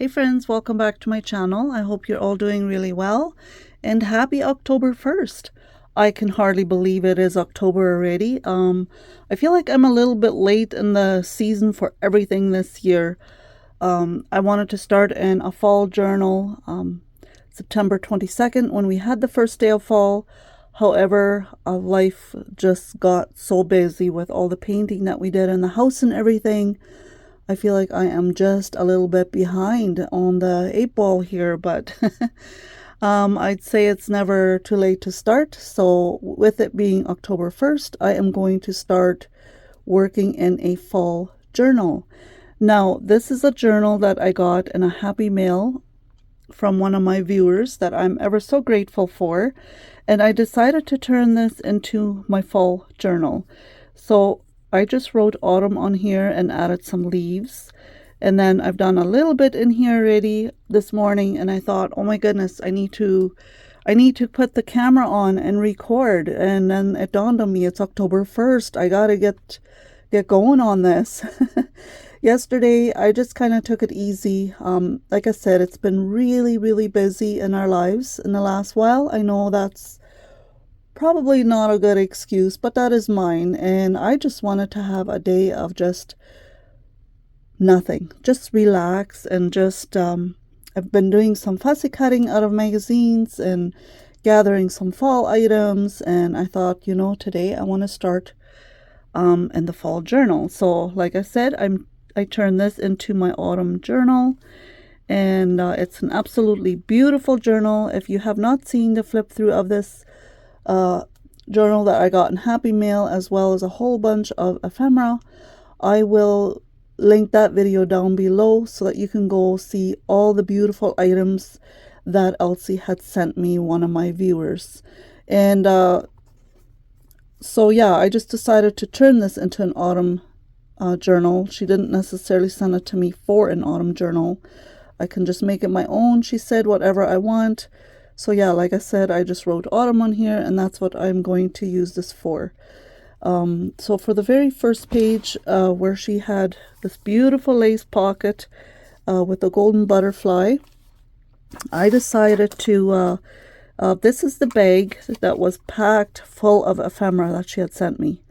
Hey friends, welcome back to my channel. I hope you're all doing really well and happy October 1st. I can hardly believe it is October already. I feel like I'm a little bit late in the season for everything this year. I wanted to start in a fall journal September 22nd when we had the first day of fall. However, life just got so busy with all the painting that we did in the house and everything. I feel like I am just a little bit behind on the 8 ball here, but I'd say it's never too late to start. So with it being October 1st, I am going to start working in a fall journal. Now, this is a journal that I got in a happy mail from one of my viewers that I'm ever so grateful for. And I decided to turn this into my fall journal. So I just wrote autumn on here and added some leaves. And then I've done a little bit in here already this morning, and I thought, oh my goodness, I need to put the camera on and record. And then it dawned on me, it's October 1st. I gotta get going on this. Yesterday, I just kind of took it easy. Like I said, it's been really, really busy in our lives in the last while. I know that's probably not a good excuse, but that is mine. And I just wanted to have a day of just nothing, just relax and just, I've been doing some fussy cutting out of magazines and gathering some fall items. And I thought, you know, today I want to start in the fall journal. So like I said, I turned this into my autumn journal, and it's an absolutely beautiful journal. If you have not seen the flip through of this journal that I got in Happy Mail, as well as a whole bunch of ephemera, I will link that video down below so that you can go see all the beautiful items that Elsie had sent me, one of my viewers. And so yeah, I just decided to turn this into an autumn journal. She didn't necessarily send it to me for an autumn journal. I can just make it my own, she said, whatever I want. So yeah, like I said, I just wrote autumn on here, and that's what I'm going to use this for. So for the very first page, where she had this beautiful lace pocket with a golden butterfly, I decided to, this is the bag that was packed full of ephemera that she had sent me.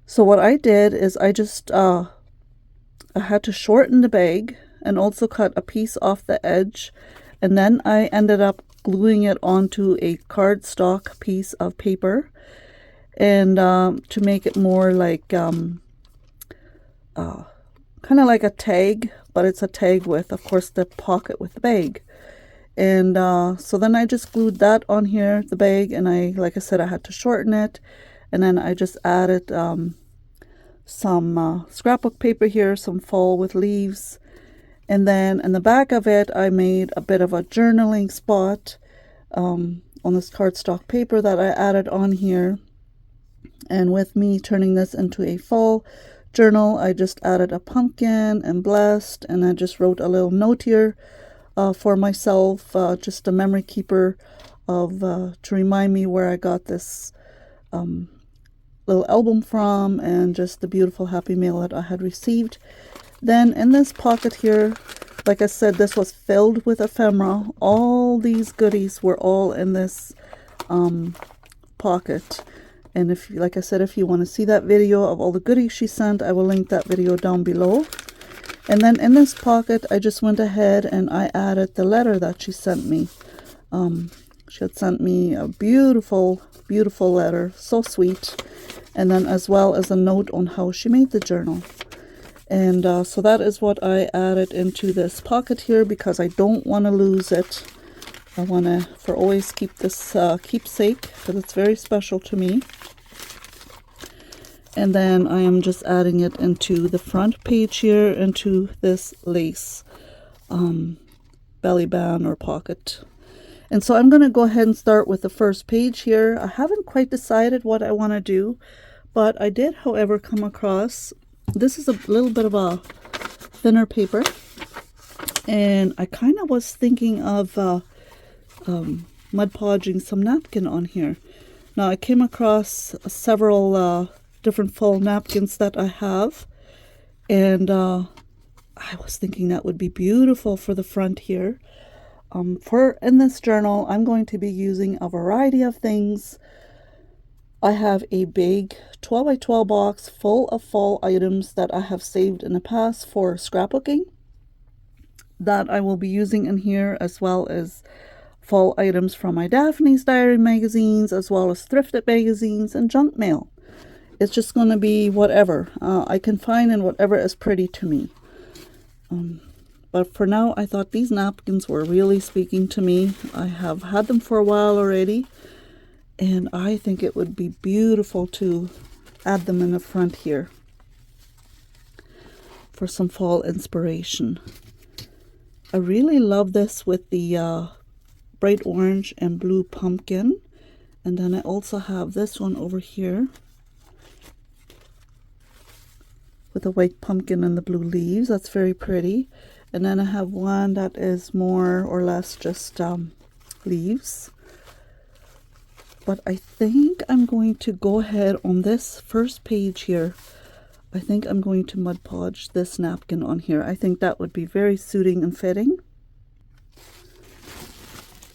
So what I did is I just, I had to shorten the bag and also cut a piece off the edge. And then I ended up gluing it onto a cardstock piece of paper. And to make it more like, kind of like a tag, but it's a tag with, of course, the pocket with the bag. And so then I just glued that on here, the bag, and like I said, I had to shorten it. And then I just added some scrapbook paper here, some fall with leaves. And then in the back of it, I made a bit of a journaling spot on this cardstock paper that I added on here. And with me turning this into a fall journal, I just added a pumpkin and blessed, and I just wrote a little note here for myself, just a memory keeper of to remind me where I got this little album from, and just the beautiful happy mail that I had received. Then in this pocket here, like I said, this was filled with ephemera. All these goodies were all in this pocket. And if, like I said, if you want to see that video of all the goodies she sent, I will link that video down below. And then in this pocket, I just went ahead and I added the letter that she sent me. She had sent me a beautiful, beautiful letter, so sweet. And then as well as a note on how she made the journal. And so that is what I added into this pocket here, because I don't want to lose it. I want to, for always, keep this keepsake, because it's very special to me. And then I am just adding it into the front page here, into this lace belly band or pocket. And so I'm going to go ahead and start with the first page here. I haven't quite decided what I want to do, but I did, however, come across, this is a little bit of a thinner paper, and I kind of was thinking of Mod Podging some napkin on here. Now I came across several different fall napkins that I have, and I was thinking that would be beautiful for the front here. For in this journal, I'm going to be using a variety of things. I have a big 12 by 12 box full of fall items that I have saved in the past for scrapbooking that I will be using in here, as well as fall items from my Daphne's Diary magazines, as well as thrifted magazines and junk mail. It's just going to be whatever I can find and whatever is pretty to me. But for now, I thought these napkins were really speaking to me. I have had them for a while already, and I think it would be beautiful to add them in the front here for some fall inspiration. I really love this with the bright orange and blue pumpkin. And then I also have this one over here with a white pumpkin and the blue leaves. That's very pretty. And then I have one that is more or less just leaves. But I think I'm going to go ahead on this first page here. I think I'm going to Mod Podge this napkin on here. I think that would be very suiting and fitting.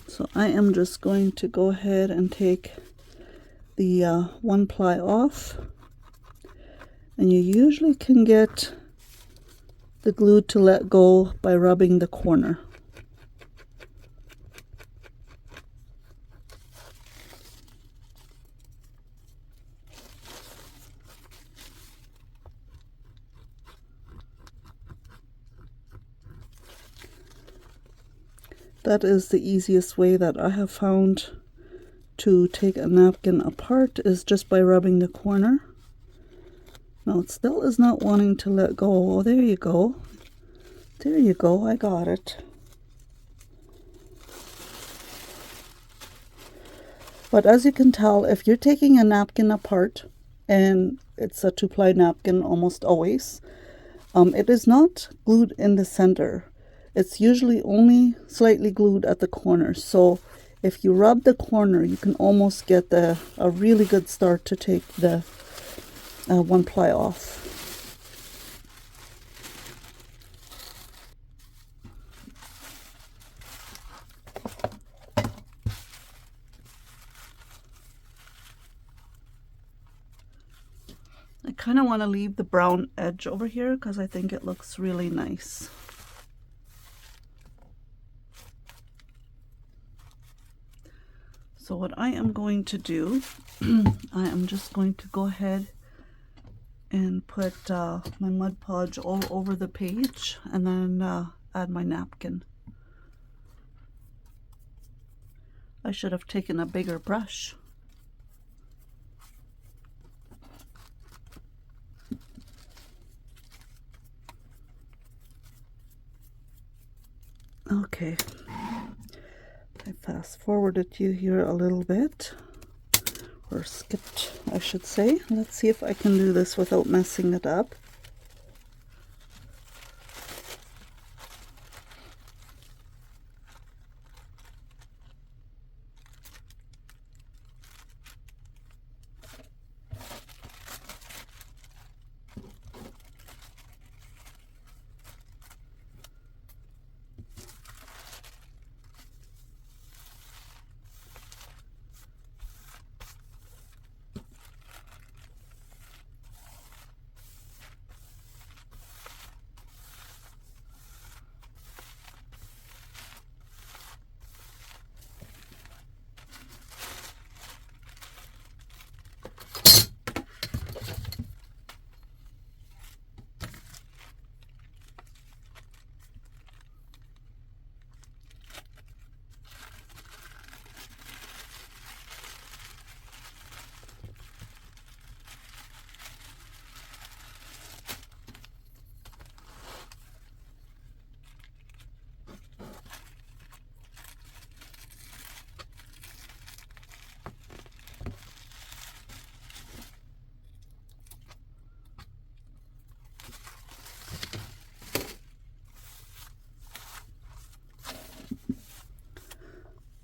So I am just going to go ahead and take the one ply off. And you usually can get the glue to let go by rubbing the corner. That is the easiest way that I have found to take a napkin apart, is just by rubbing the corner. Now it still is not wanting to let go. Oh, there you go. There you go, I got it. But as you can tell, if you're taking a napkin apart, and it's a 2-ply napkin almost always, it is not glued in the center. It's usually only slightly glued at the corners. So if you rub the corner, you can almost get a really good start to take the one ply off. I kind of want to leave the brown edge over here because I think it looks really nice. So what I am going to do, I am just going to go ahead and put my Mod Podge all over the page, and then add my napkin. I should have taken a bigger brush. Okay. I fast forwarded you here a little bit, or skipped, I should say. Let's see if I can do this without messing it up.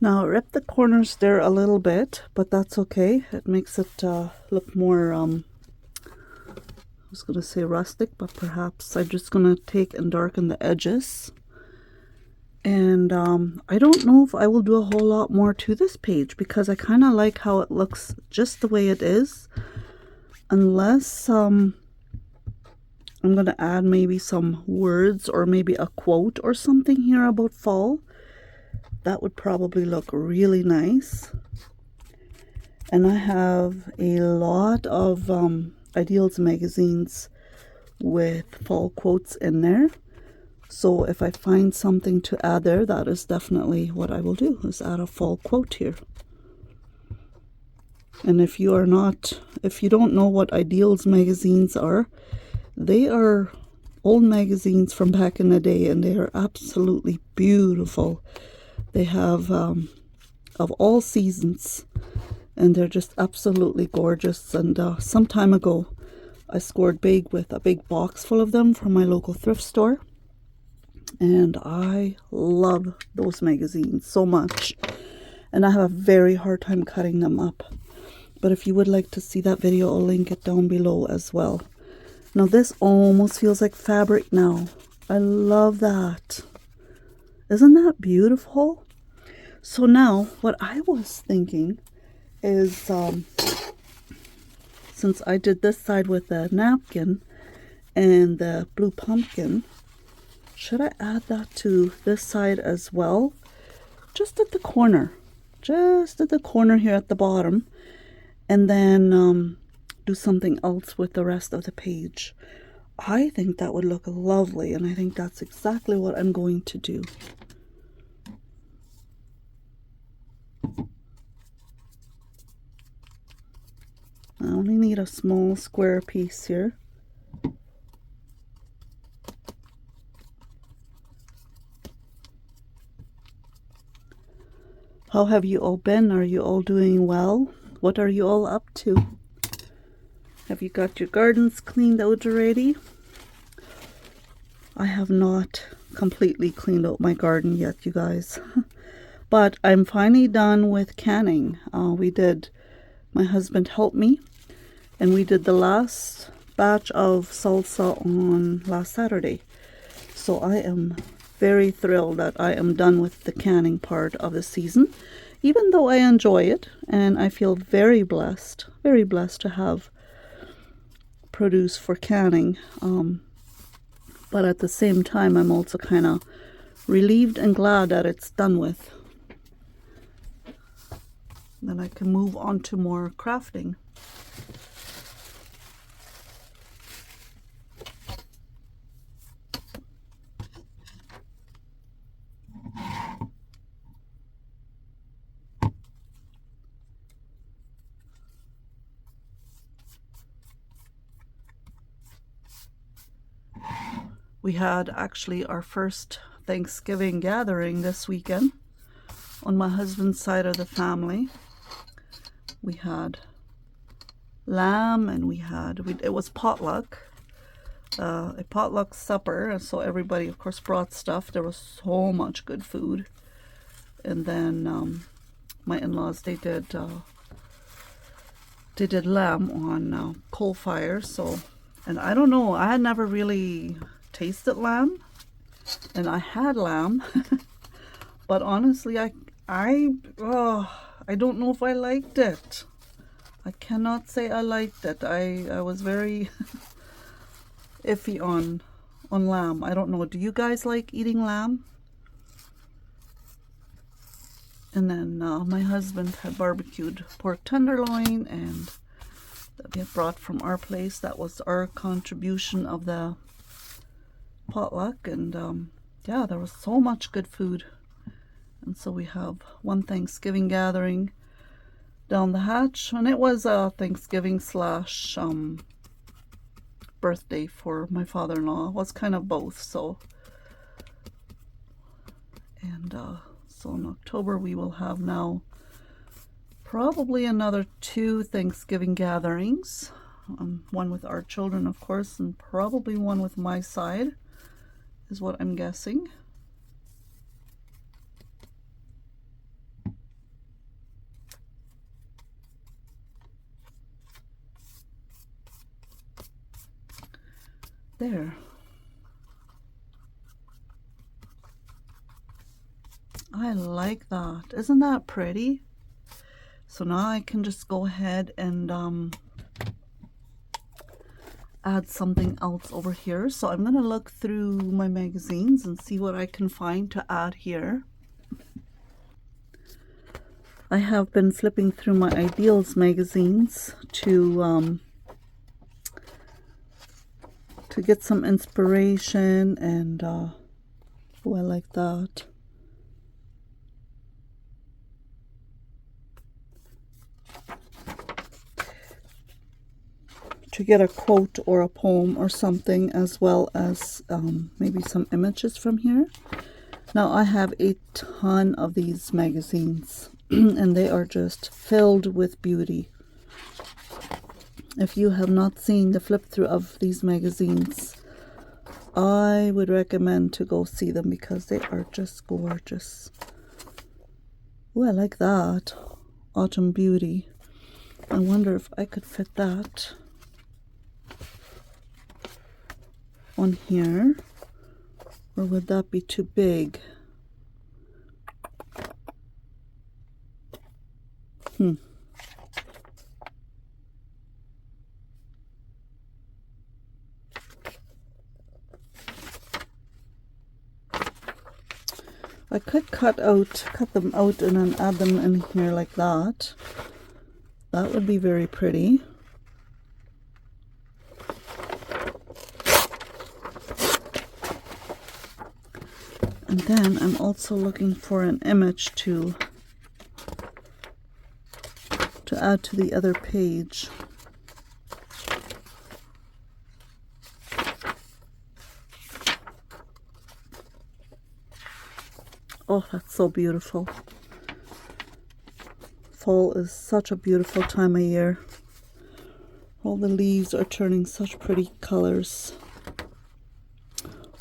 Now rip the corners there a little bit, but that's okay. It makes it look more was going to say rustic, but perhaps I'm just going to take and darken the edges. And I don't know if I will do a whole lot more to this page because I kind of like how it looks just the way it is. Unless I'm going to add maybe some words or maybe a quote or something here about fall. That would probably look really nice. And I have a lot of Ideals magazines with fall quotes in there. So if I find something to add there, that is definitely what I will do, is add a fall quote here. And if you don't know what Ideals magazines are, they are old magazines from back in the day, and they are absolutely beautiful. They have of all seasons, and they're just absolutely gorgeous. And some time ago, I scored big with a big box full of them from my local thrift store. And I love those magazines so much. And I have a very hard time cutting them up. But if you would like to see that video, I'll link it down below as well. Now this almost feels like fabric now. I love that. Isn't that beautiful? So now what I was thinking is, since I did this side with the napkin and the blue pumpkin, should I add that to this side as well? Just at the corner. Just at the corner here at the bottom. And then do something else with the rest of the page. I think that would look lovely, and I think that's exactly what I'm going to do. I only need a small square piece here. How have you all been? Are you all doing well? What are you all up to? Have you got your gardens cleaned out already? I have not completely cleaned out my garden yet, you guys. But I'm finally done with canning. My husband helped me, and we did the last batch of salsa on last Saturday. So I am very thrilled that I am done with the canning part of the season, even though I enjoy it, and I feel very blessed to have produce for canning. But at the same time, I'm also kind of relieved and glad that it's done with. Then I can move on to more crafting. We had actually our first Thanksgiving gathering this weekend on my husband's side of the family. We had lamb, and it was potluck, a potluck supper, and so everybody of course brought stuff. There was so much good food. And then my in-laws, they did lamb on coal fire. So, and I don't know, I had never really tasted lamb, and I had lamb, but honestly, I don't know if I liked it. I cannot say I liked it. I was very iffy on lamb. I don't know. Do you guys like eating lamb? And then my husband had barbecued pork tenderloin, and that we had brought from our place. That was our contribution of the potluck. And yeah, there was so much good food. And so we have one Thanksgiving gathering down the hatch, and it was a Thanksgiving slash birthday for my father-in-law. It was kind of both. So, and so in October we will have now probably another 2 Thanksgiving gatherings, one with our children of course, and probably one with my side is what I'm guessing. There. I like that. Isn't that pretty? So now I can just go ahead and add something else over here. So I'm going to look through my magazines and see what I can find to add here. I have been flipping through my Ideals magazines to get some inspiration, and oh, I like that. To get a quote or a poem or something, as well as maybe some images from here. Now I have a ton of these magazines and they are just filled with beauty. If you have not seen the flip through of these magazines, I would recommend to go see them because they are just gorgeous. Oh, I like that. Autumn Beauty. I wonder if I could fit that on here, or would that be too big? I could cut them out and then add them in here like that. That would be very pretty. And then I'm also looking for an image to add to the other page. Oh, that's so beautiful. Fall is such a beautiful time of year. All the leaves are turning such pretty colors.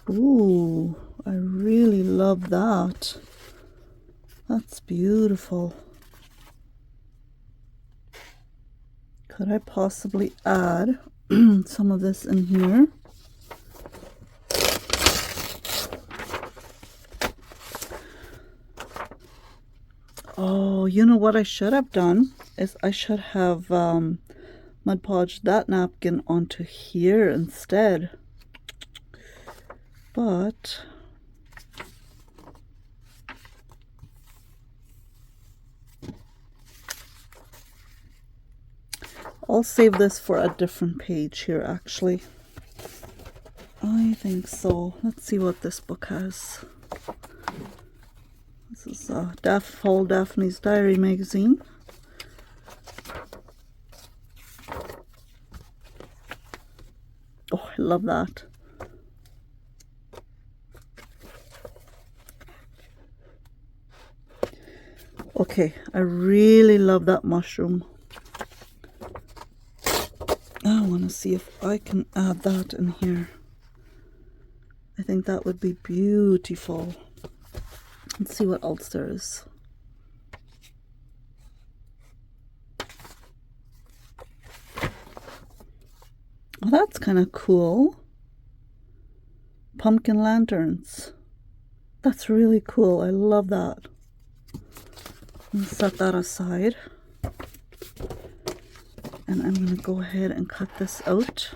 Ooh, I really love that. That's beautiful. Could I possibly add some of this in here? Oh, you know what I should have done is I should have Mod Podged that napkin onto here instead. But I'll save this for a different page here, actually. I think so. Let's see what this book has. This is Fall Daphne's Diary magazine. Oh, I love that. Okay, I really love that mushroom. I want to see if I can add that in here. I think that would be beautiful. Let's see what else there is. Oh, that's kind of cool. Pumpkin lanterns. That's really cool. I love that. Let's set that aside. And I'm going to go ahead and cut this out.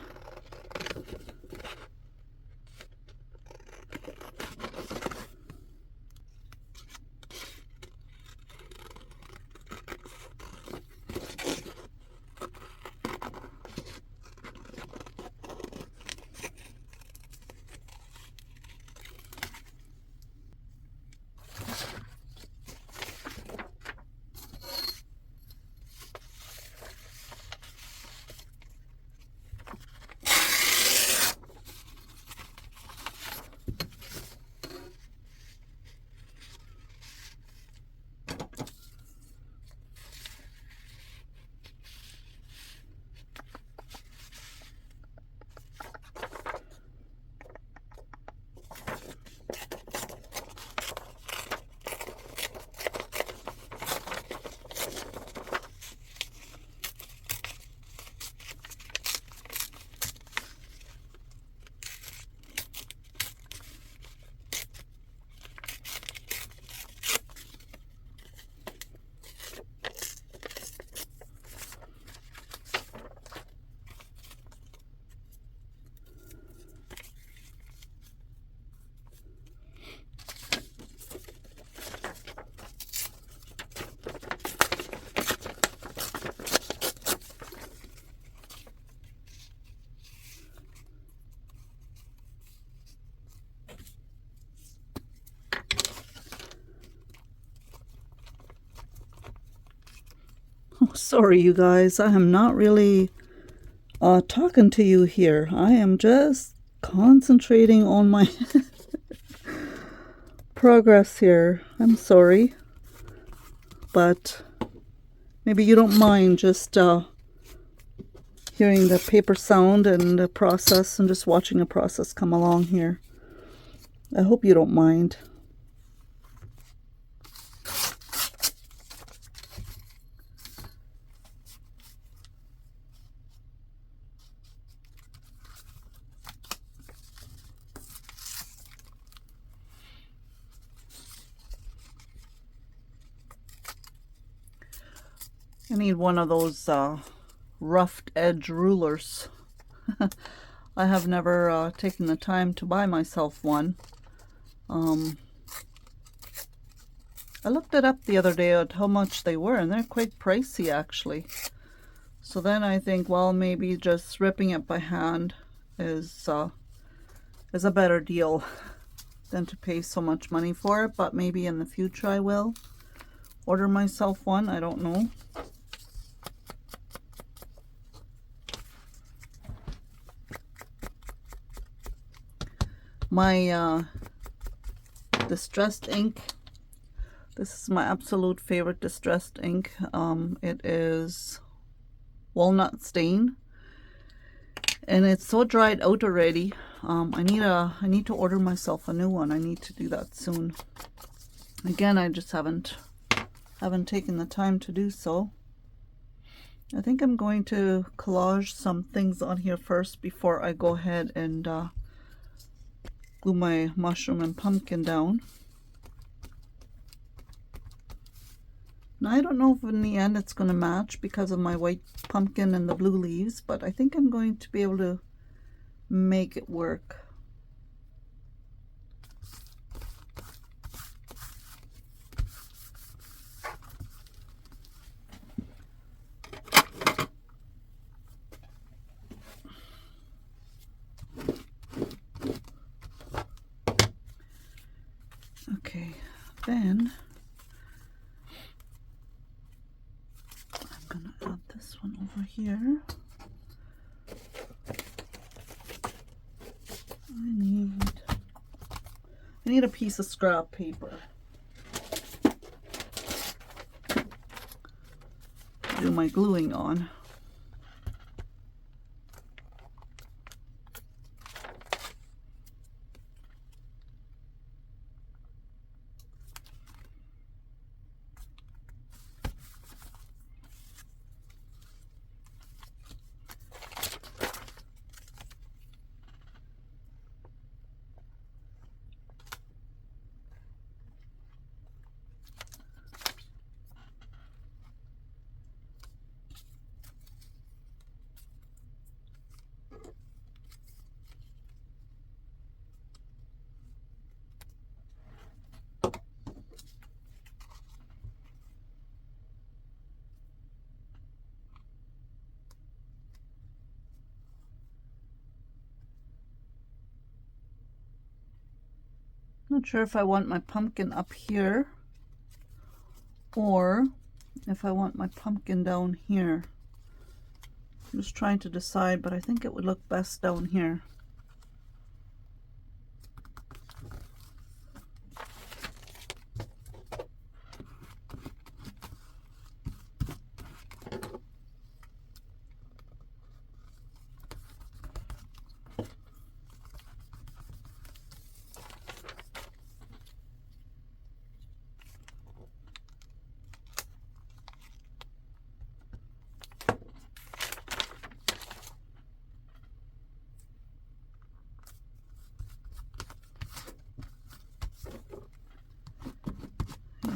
Sorry, you guys, I am not really talking to you here. I am just concentrating on my progress here. I'm sorry, but maybe you don't mind just hearing the paper sound and the process and just watching a process come along here. I hope you don't mind. I need one of those roughed edge rulers. I have never taken the time to buy myself one. I looked it up the other day at how much they were, and they're quite pricey actually. So then I think, well, maybe just ripping it by hand is a better deal than to pay so much money for it. But maybe in the future I will order myself one. I don't know. My distressed ink. This is my absolute favorite distressed ink. It is walnut stain, and it's so dried out already. I need to order myself a new one. I need to do that soon. Again, I just haven't taken the time to do so. I think I'm going to collage some things on here first before I go ahead and glue my mushroom and pumpkin down. Now, I don't know if in the end it's going to match because of my white pumpkin and the blue leaves, but I think I'm going to be able to make it work. Okay, then I'm gonna add this one over here. I need a piece of scrap paper to do my gluing on. Not sure if I want my pumpkin up here or if I want my pumpkin down here. I'm just trying to decide, but I think it would look best down here.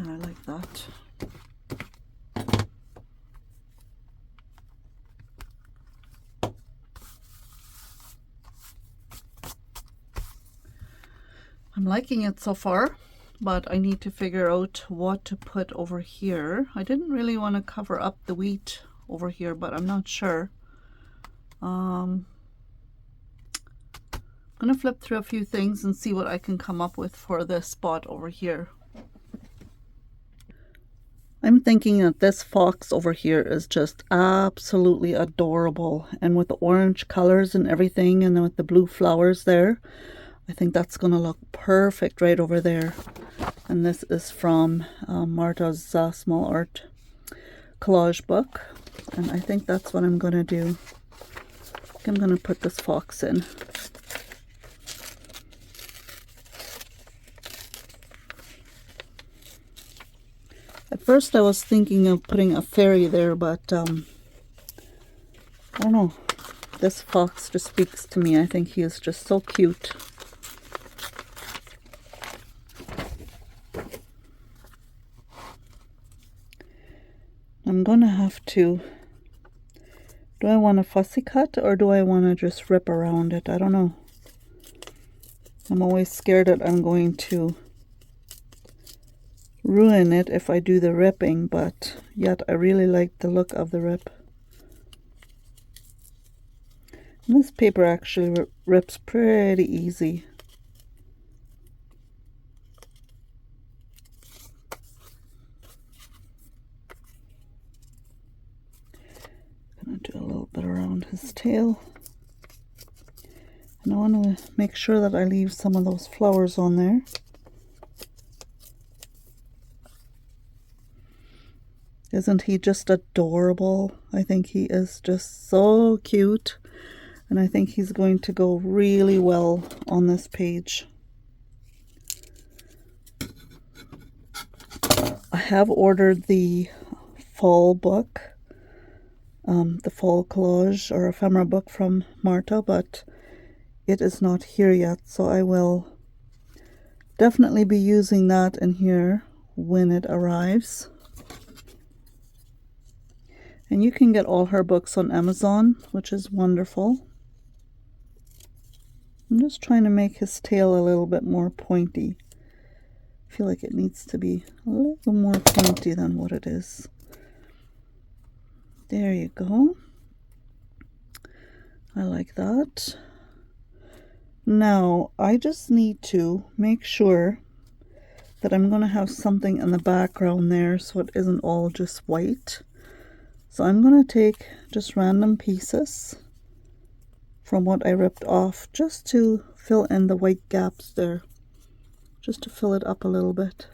I like that. I'm liking it so far, but I need to figure out what to put over here. I didn't really want to cover up the wheat over here, but I'm not sure. I'm gonna flip through a few things and see what I can come up with for this spot over here. I'm thinking that this fox over here is just absolutely adorable. And with the orange colors and everything, and with the blue flowers there, I think that's going to look perfect right over there. And this is from Marta's small art collage book. And I think that's what I'm going to do. I'm going to put this fox in. At first I was thinking of putting a fairy there, but I don't know. This fox just speaks to me. I think he is just so cute. I'm going to have to... Do I want a fussy cut or do I want to just rip around it? I don't know. I'm always scared that I'm going to ruin it if I do the ripping, but yet I really like the look of the rip. And this paper actually rips pretty easy. I'm going to do a little bit around his tail. And I want to make sure that I leave some of those flowers on there. Isn't he just adorable? I think he is just so cute. And I think he's going to go really well on this page. I have ordered the fall book, the fall collage or ephemera book from Marta, but it is not here yet. So I will definitely be using that in here when it arrives. And you can get all her books on Amazon, which is wonderful. I'm just trying to make his tail a little bit more pointy. I feel like it needs to be a little more pointy than what it is. There you go. I like that. Now, I just need to make sure that I'm going to have something in the background there so it isn't all just white. So I'm going to take just random pieces from what I ripped off just to fill in the white gaps there, just to fill it up a little bit.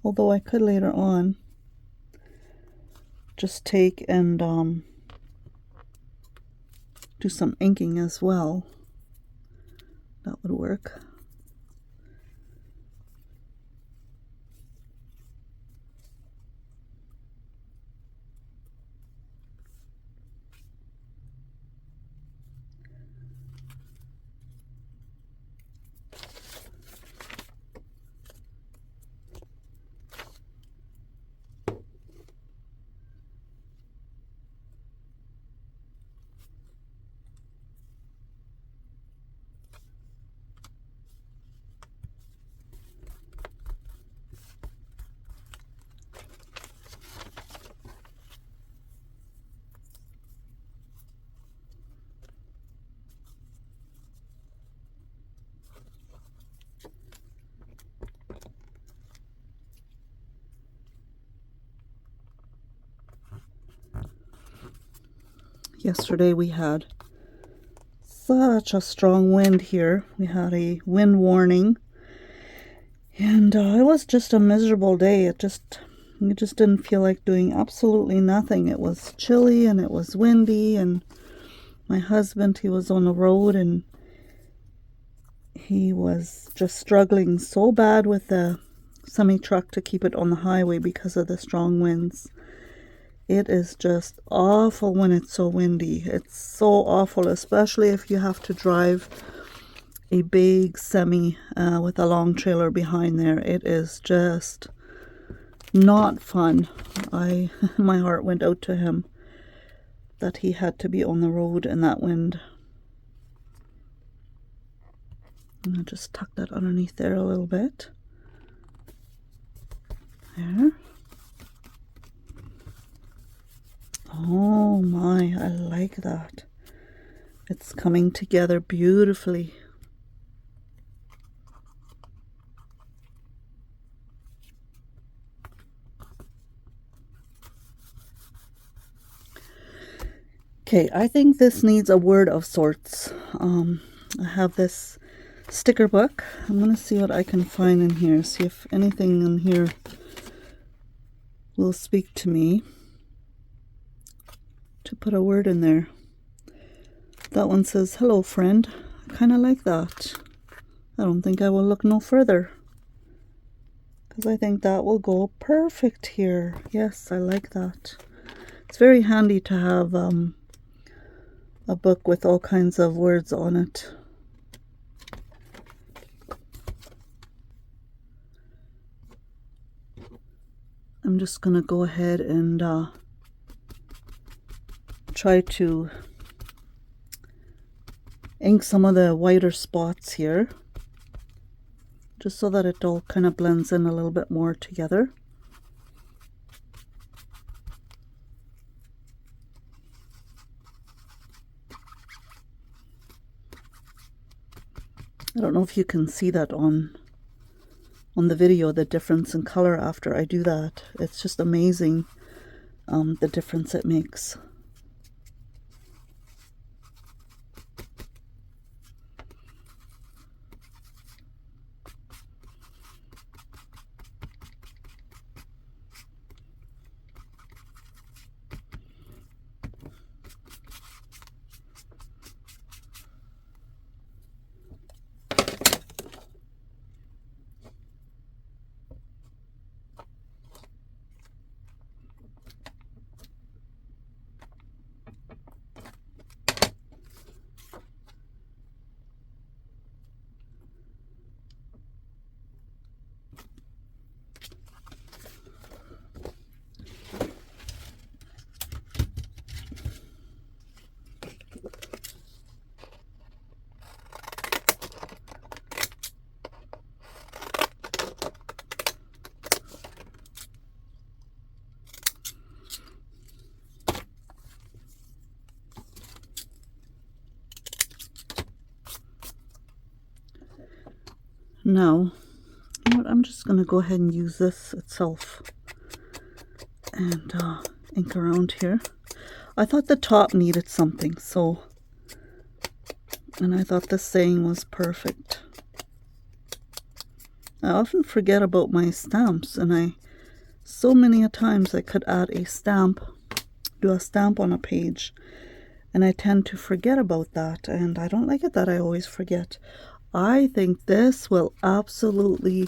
Although I could later on just take and do some inking as well. That would work. Yesterday we had such a strong wind here. We had a wind warning, and it was just a miserable day. It just didn't feel like doing absolutely nothing. It was chilly and it was windy, and my husband, he was on the road and he was just struggling so bad with the semi-truck to keep it on the highway because of the strong winds. It is just awful when it's so windy. It's so awful, especially if you have to drive a big semi with a long trailer behind there. It is just not fun. My heart went out to him that he had to be on the road in that wind. I'm going to just tuck that underneath there a little bit. There. Oh my, I like that. It's coming together beautifully. Okay, I think this needs a word of sorts. I have this sticker book. I'm going to see what I can find in here, see if anything in here will speak to me to put a word in there. That one says, hello friend. I kind of like that. I don't think I will look no further, because I think that will go perfect here. Yes, I like that. It's very handy to have a book with all kinds of words on it. I'm just going to go ahead and try to ink some of the whiter spots here, just so that it all kind of blends in a little bit more together. I don't know if you can see that on the video, the difference in color after I do that. It's just amazing, the difference it makes. Now, you know what, I'm just going to go ahead and use this itself and ink around here. I thought the top needed something, and I thought this saying was perfect. I often forget about my stamps, and so many a times I could add a stamp, do a stamp on a page, and I tend to forget about that, and I don't like it that I always forget. I think this will absolutely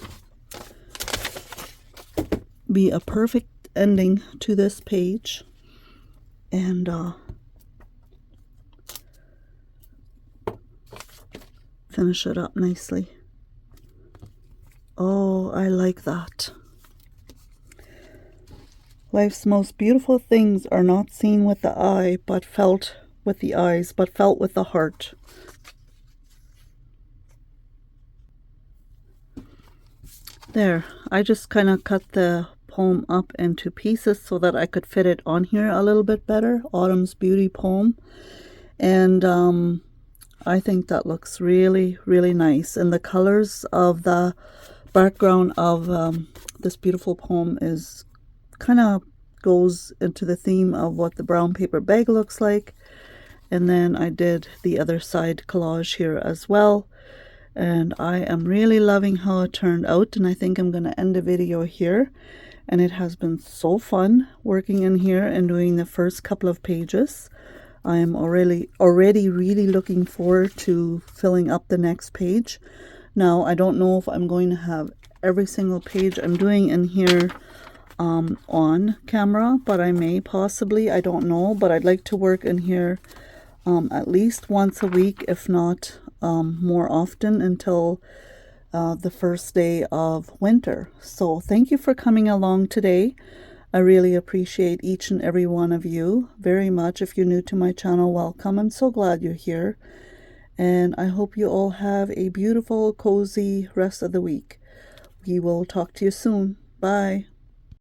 be a perfect ending to this page, and finish it up nicely. Oh, I like that. Life's most beautiful things are not seen with the eye, but felt with the eyes, but felt with the heart. There, I just kind of cut the poem up into pieces so that I could fit it on here a little bit better. Autumn's Beauty poem. And I think that looks really, really nice. And the colors of the background of this beautiful poem is kind of goes into the theme of what the brown paper bag looks like. And then I did the other side collage here as well. And I am really loving how it turned out, and I think I'm going to end the video here. And it has been so fun working in here and doing the first couple of pages. I am already really looking forward to filling up the next page. Now, I don't know if I'm going to have every single page I'm doing in here on camera, but I may possibly, I don't know, but I'd like to work in here at least once a week, if not more often, until the first day of winter. So thank you for coming along today. I really appreciate each and every one of you very much. If you're new to my channel, welcome. I'm so glad you're here. And I hope you all have a beautiful, cozy rest of the week. We will talk to you soon. Bye.